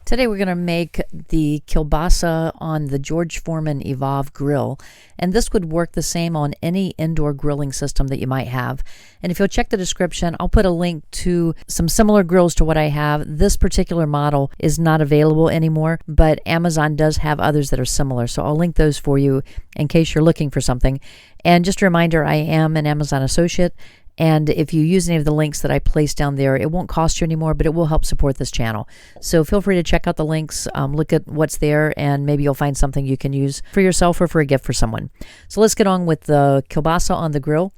Today we're going to make the kielbasa on the George Foreman Evolve grill, and this would work the same on any indoor grilling system that you might have. And if you'll check the description, I'll put a link to some similar grills to what I have. This particular model is not available anymore, but Amazon does have others that are similar, so I'll link those for you in case you're looking for something. And just a reminder, I am an Amazon associate, and if you use any of the links that I place down there, it won't cost you anymore, but it will help support this channel. So feel free to check out the links, look at what's there, and maybe you'll find something you can use for yourself or for a gift for someone. So let's get on with the kielbasa on the grill.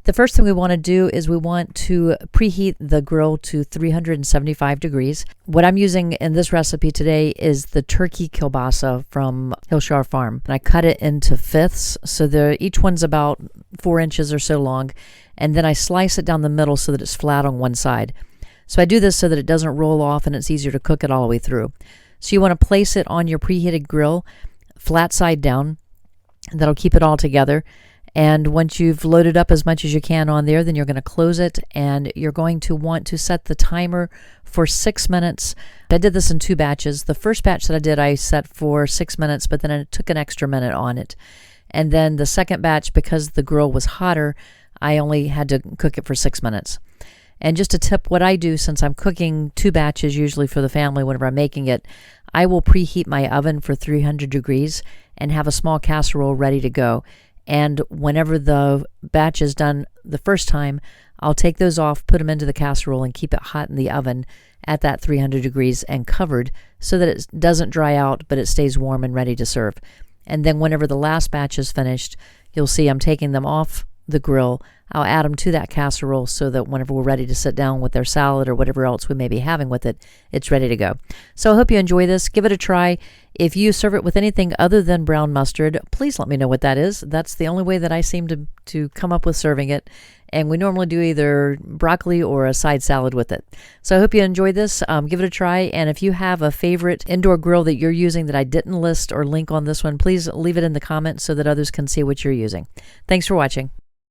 The first thing we want to do is we want to preheat the grill to 375 degrees. What I'm using in this recipe today is the turkey kielbasa from Hillshire Farm. And I cut it into fifths, so each one's about 4 inches or so long. And then I slice it down the middle so that it's flat on one side. So I do this so that it doesn't roll off and it's easier to cook it all the way through. So you want to place it on your preheated grill, flat side down. That'll keep it all together. And once you've loaded up as much as you can on there, then you're going to close it, and you're going to want to set the timer for 6 minutes. I did this in 2 batches. The first batch that I did, I set for 6 minutes, but then I took an extra minute on it. And then the second batch, because the grill was hotter, I only had to cook it for 6 minutes. And just a tip, what I do, since I'm cooking 2 batches usually for the family whenever I'm making it, I will preheat my oven for 300 degrees and have a small casserole ready to go. And whenever the batch is done the first time, I'll take those off, put them into the casserole, and keep it hot in the oven at that 300 degrees and covered so that it doesn't dry out, but it stays warm and ready to serve. And then whenever the last batch is finished, you'll see I'm taking them off the grill. I'll add them to that casserole so that whenever we're ready to sit down with their salad or whatever else we may be having with it, it's ready to go. So I hope you enjoy this. Give it a try. If you serve it with anything other than brown mustard, please let me know what that is. That's the only way that I seem to come up with serving it. And we normally do either broccoli or a side salad with it. So I hope you enjoy this. Give it a try. And if you have a favorite indoor grill that you're using that I didn't list or link on this one, please leave it in the comments so that others can see what you're using. Thanks for watching.